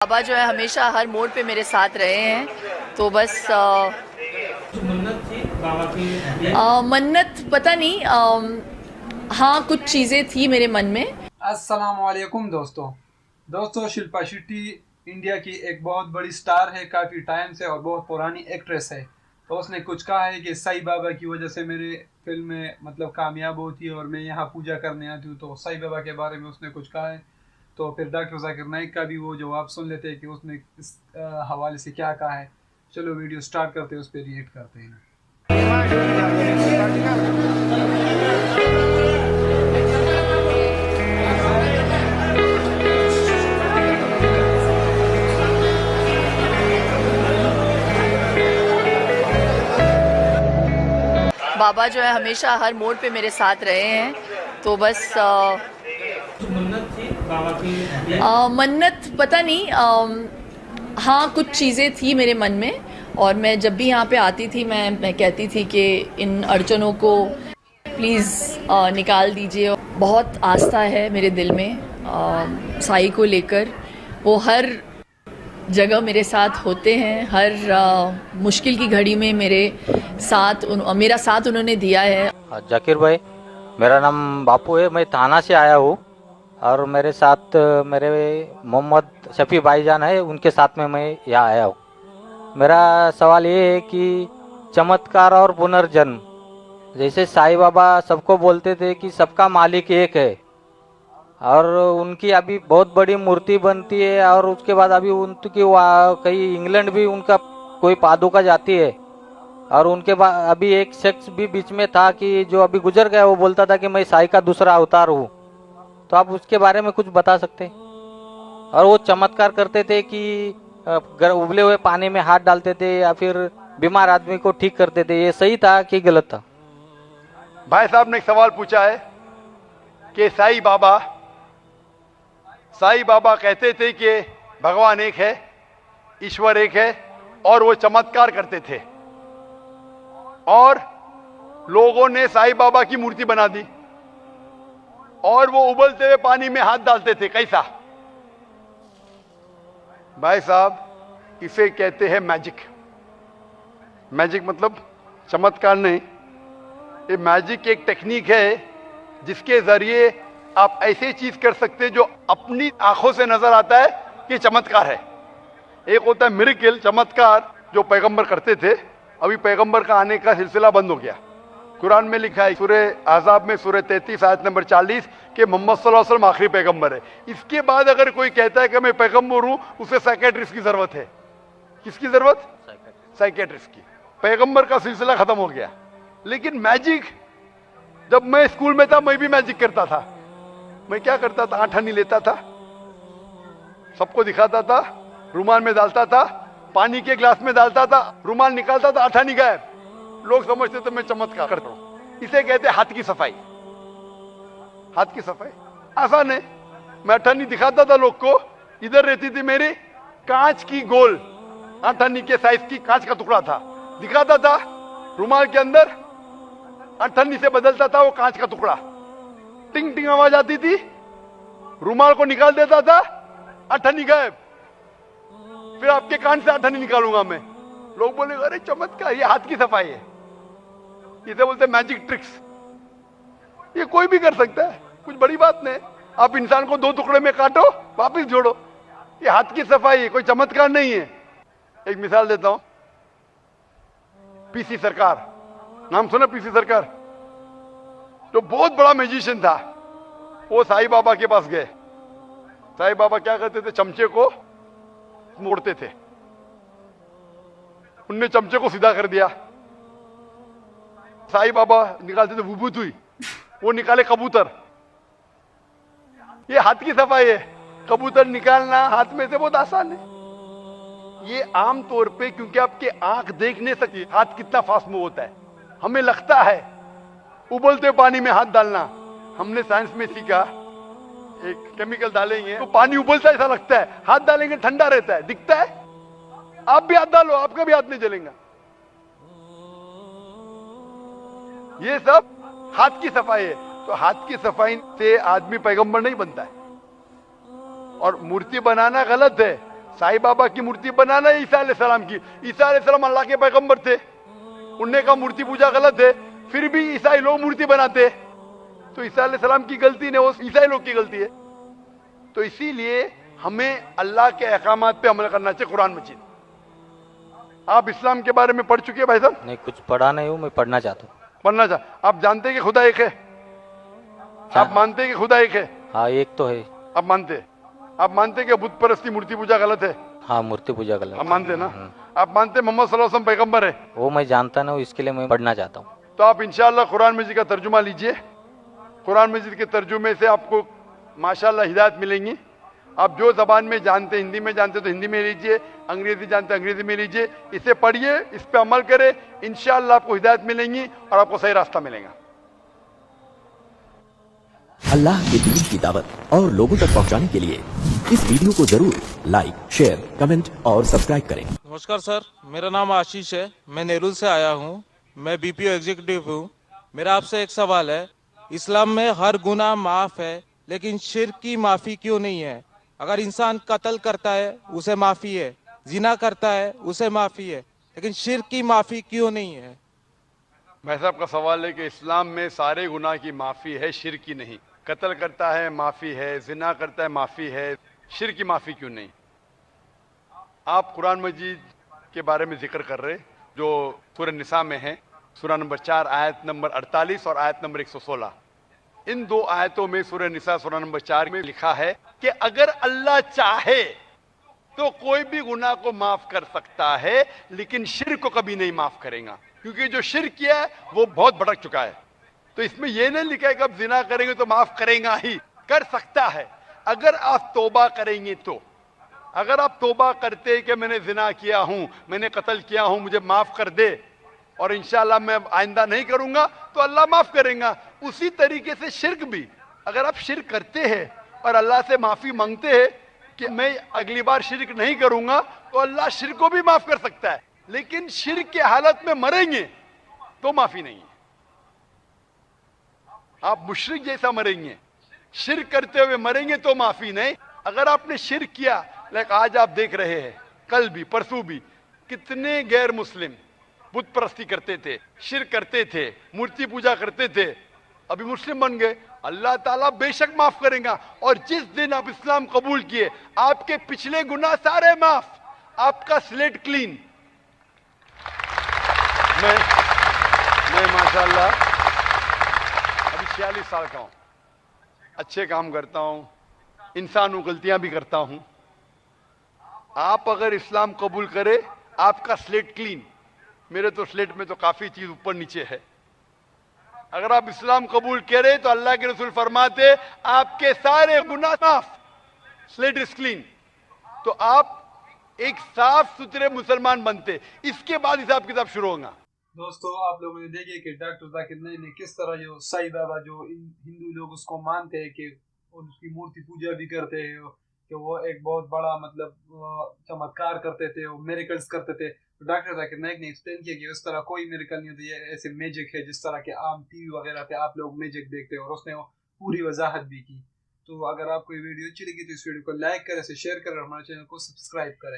बाबा जो है हमेशा हर मोड़ पे मेरे साथ रहे हैं। तो बस मन्नत थी बाबा की। मन्नत पता नहीं, हाँ कुछ चीज़ें थी मेरे मन में। अस्सलामुअलैकुम दोस्तों शिल्पा शेट्टी इंडिया की एक बहुत बड़ी स्टार है, काफ़ी टाइम से और बहुत पुरानी एक्ट्रेस है। तो उसने कुछ कहा है कि साईं बाबा की वजह से मेरे फिल्म में मतलब कामयाब होती है और मैं यहाँ पूजा करने आती हूँ। तो साईं बाबा के बारे में उसने कुछ कहा है। तो फिर डॉक्टर जाकिर नाइक का भी वो जवाब सुन लेते हैं कि उसने इस हवाले से क्या कहा है। चलो वीडियो स्टार्ट करते हैं, उस पर रिएक्ट करते हैं। बाबा जो है हमेशा हर मोड़ पे मेरे साथ रहे हैं। तो बस मन्नत थी बाबा की। मन्नत पता नहीं, हाँ कुछ चीज़ें थी मेरे मन में। और मैं जब भी यहाँ पे आती थी मैं कहती थी कि इन अड़चनों को प्लीज़ निकाल दीजिए। बहुत आस्था है मेरे दिल में साईं को लेकर। वो हर जगह मेरे साथ होते हैं, हर मुश्किल की घड़ी में मेरा साथ उन्होंने दिया है। जाकिर भाई, मेरा नाम बापू है। मैं थाना से आया हूँ और मेरे साथ मेरे मोहम्मद शफी भाईजान है, उनके साथ में मैं यहाँ आया हूँ। मेरा सवाल ये है कि चमत्कार और पुनर्जन्म, जैसे साईं बाबा सबको बोलते थे कि सबका मालिक एक है, और उनकी अभी बहुत बड़ी मूर्ति बनती है, और उसके बाद अभी उनकी कहीं इंग्लैंड भी उनका कोई पादुका जाती है। और उनके बाद अभी एक शख्स भी बीच में था कि जो अभी गुजर गया, वो बोलता था कि मैं साईं का दूसरा अवतार हूँ। तो आप उसके बारे में कुछ बता सकते हैं? और वो चमत्कार करते थे कि उबले हुए पानी में हाथ डालते थे या फिर बीमार आदमी को ठीक करते थे, ये सही था कि गलत था? भाई साहब ने एक सवाल पूछा है कि साईं बाबा कहते थे कि भगवान एक है, ईश्वर एक है, और वो चमत्कार करते थे, और लोगों ने साईं बाबा की मूर्ति बना दी और वो उबलते हुए पानी में हाथ डालते थे। कैसा? भाई साहब, इसे कहते हैं मैजिक। मैजिक मतलब चमत्कार नहीं। ये मैजिक एक टेक्निक है जिसके जरिए आप ऐसी चीज कर सकते हैं जो अपनी आंखों से नजर आता है कि चमत्कार है। एक होता है मिरेकल, चमत्कार, जो पैगंबर करते थे। अभी पैगंबर का आने का सिलसिला बंद हो गया। कुरान में लिखा है सूरह आज़ाब में सूरह 33 आयत नंबर 40 कि मोहम्मद सल्लल्लाहु अलैहि वसल्लम आखिरी पैगंबर है। इसके बाद अगर कोई कहता है कि मैं पैगंबर हूं, उसे साइकेट्रिस्ट की जरूरत है। किसकी जरूरत? साइकेट्रिस्ट की। पैगंबर का सिलसिला खत्म हो गया। लेकिन मैजिक, जब मैं स्कूल में था मैं भी मैजिक करता था। मैं क्या करता था? आठानी लेता था, सबको दिखाता था, रुमाल में डालता था, पानी के ग्लास में डालता था, रुमाल निकालता था, आठानी गायब। लोग समझते थे मैं चमत्कार करता हूं। इसे कहते हैं हाथ की सफाई। हाथ की सफाई आसान है। मैं आठानी दिखाता था लोग को। इधर रहती थी मेरी कांच की गोल आठानी के साइज की कांच का टुकड़ा था। दिखाता था, रुमाल के अंदर अठन्नी से बदलता था वो कांच का टुकड़ा। टिंग टिंग आवाज आती थी, रुमाल को निकाल देता था, अठन्नी गायब। फिर आपके कान से अठन्नी निकालूंगा मैं। लोग बोले अरे चमत्कार, ये हाथ की सफाई है। इसे बोलते मैजिक ट्रिक्स। ये कोई भी कर सकता है, कुछ बड़ी बात नहीं। आप इंसान को दो टुकड़े में काटो, वापिस जोड़ो, ये हाथ की सफाई है, कोई चमत्कार नहीं है। एक मिसाल देता हूं। पीसी सरकार, नाम सुना? पीसी सरकार जो बहुत बड़ा मैजिशियन था, वो साईं बाबा के पास गए। साईं बाबा क्या करते थे? चमचे को मोड़ते थे। उनने चमचे को सीधा कर दिया। साईं बाबा निकालते थे विभूत हुई, वो निकाले कबूतर। ये हाथ की सफाई है। कबूतर निकालना हाथ में से बहुत आसान है। ये आम तौर पे, क्योंकि आपकी आंख देख नहीं सकती हाथ कितना फास्ट मूव होता है, हमें लगता है उबलते पानी में हाथ डालना। हमने साइंस में सीखा, एक केमिकल डालेंगे तो पानी उबलता ऐसा लगता है, हाथ डालेंगे ठंडा रहता है, दिखता है। आप भी हाथ डालो, आपका भी हाथ नहीं जलेगा। ये सब हाथ की सफाई है। तो हाथ की सफाई से आदमी पैगंबर नहीं बनता है। और मूर्ति बनाना गलत है। साईं बाबा की मूर्ति बनाना है ईसा अलैहिस्सलाम की। ईसा अलैहिस्सलाम अल्लाह के पैगंबर थे, उनने कहा मूर्ति पूजा गलत है, फिर भी ईसाई लोग मूर्ति बनाते हैं। तो ईसा अलैहिस्सलाम की गलती नहीं, वो ईसाई लोग की गलती है। तो इसीलिए हमें अल्लाह के अहकामात पे अमल करना चाहिए। कुरान मजीद, आप इस्लाम के बारे में पढ़ चुके हैं भाई साहब? नहीं, कुछ पढ़ा नहीं हूँ, मैं पढ़ना चाहता हूँ। पढ़ना चाह, आप जानते हैं कि खुदा एक है? आप मानते हैं कि खुदा एक है? हाँ, एक तो है। आप मानते हैं? आप मानते हैं कि बुत परस्ती मूर्ति पूजा गलत है? हाँ, मूर्ति पूजा गलत। आप मानते हैं ना? आप मानते हैं मोहम्मद सल्लल्लाहु अलैहि वसल्लम पैगंबर है? वो मैं जानता नहीं हूँ, इसके लिए मैं पढ़ना चाहता हूँ। तो आप इंशाअल्लाह कुरान मजीद का तर्जुमा लीजिए। कुरान मजीद के तर्जुमे से आपको माशाअल्लाह हिदायत मिलेंगी। आप जो जबान में जानते, हिंदी में जानते तो हिंदी में लीजिए, अंग्रेजी जानते अंग्रेजी में लीजिए। इसे पढ़िए, इस पे अमल करें, इंशाअल्लाह आपको हिदायत मिलेंगी और आपको सही रास्ता मिलेगा। अल्लाह के दीन की दावत और लोगों तक पहुंचाने के लिए इस वीडियो को जरूर लाइक, शेयर, कमेंट और सब्सक्राइब करें। नमस्कार सर, मेरा नाम आशीष है, मैं नेरुल से आया हूँ, मैं बीपीओ एग्जीक्यूटिव हूँ। मेरा आपसे एक सवाल है, इस्लाम में हर गुनाह माफ़ है, लेकिन शिर्क की माफ़ी क्यों नहीं है? अगर इंसान कत्ल करता है उसे माफ़ी है, जिना करता है उसे माफ़ी है, लेकिन शिर्क की माफ़ी क्यों नहीं है? भाई साहब का सवाल है कि इस्लाम में सारे गुनाह की माफ़ी है, शिर्क की नहीं। कत्ल करता है माफ़ी है, जिना करता है माफ़ी है, शिर्क की माफ़ी क्यों नहीं? आप कुरान मजीद के बारे में जिक्र कर रहे जो सूरह निसा में है, सूरह नंबर 4 आयत नंबर 48 और आयत नंबर 116। इन दो आयतों में सूरह निसा सूरह नंबर 4 में लिखा है कि अगर अल्लाह चाहे तो कोई भी गुनाह को माफ कर सकता है, लेकिन शिर्क को कभी नहीं माफ करेगा, क्योंकि जो शिर्क किया है वो बहुत भटक चुका है। तो इसमें यह नहीं लिखा है कि अब जिना करेंगे तो माफ करेगा ही, कर सकता है अगर आप तौबा करेंगे तो। अगर आप तौबा करते कि मैंने जिना किया हूं, मैंने कत्ल किया हूं, मुझे माफ कर दे और इंशाअल्लाह मैं आइंदा नहीं करूंगा, तो अल्लाह माफ करेगा। उसी तरीके से शिर्क भी, अगर आप शिर्क करते हैं और अल्लाह से माफी मांगते हैं कि मैं अगली बार शिर्क नहीं करूंगा, तो अल्लाह शिर्क को भी माफ कर सकता है। लेकिन शिर्क की हालत में मरेंगे तो माफी नहीं है, आप मुशरिक जैसा मरेंगे। शिर्क करते हुए मरेंगे तो माफी नहीं। अगर आपने शिर्क किया, लाइक आज आप देख रहे हैं, कल भी परसों भी कितने गैर मुस्लिम बुत परस्ती करते थे, शिर्क करते थे, मूर्ति पूजा करते थे, अभी मुस्लिम बन गए, अल्लाह ताला बेशक माफ करेगा। और जिस दिन आप इस्लाम कबूल किए, आपके पिछले गुनाह सारे माफ, आपका स्लेट क्लीन। मैं माशाल्लाह अभी 46 साल का हूं, अच्छे काम करता हूं, इंसान हूं, गलतियां भी करता हूं। आप अगर इस्लाम कबूल करें, आपका स्लेट क्लीन। मेरे तो स्लेट में तो काफी चीज ऊपर नीचे है। अगर आप इस्लाम कबूल करें तो अल्लाह के रसूल फरमाते आपके सारे गुनाह माफ, स्लेट इज क्लीन। तो आप एक साफ सुथरे मुसलमान बनते, इसके बाद हिसाब किताब शुरू होगा। दोस्तों, आप लोगों ने देखे कि डॉक्टर जाकिर नाइक ने किस तरह जो साईं बाबा जो हिंदू लोग उसको मानते हैं कि उसकी मूर्ति पूजा भी करते हैं कि वो एक बहुत बड़ा मतलब चमत्कार करते थे, वो मिरेकल्स करते थे। तो डॉक्टर जाकिर नाइक ने एक्सप्लेन किया कि उस तरह कोई मिरेकल नहीं होता, ये ऐसे मैजिक है जिस तरह के आम टीवी वगैरह पे आप लोग मैजिक देखते हैं, और उसने वो पूरी वजाहत भी की। तो अगर आपको ये वीडियो अच्छी लगी तो इस वीडियो को लाइक करें, इसे शेयर करें और हमारे चैनल को सब्सक्राइब करें।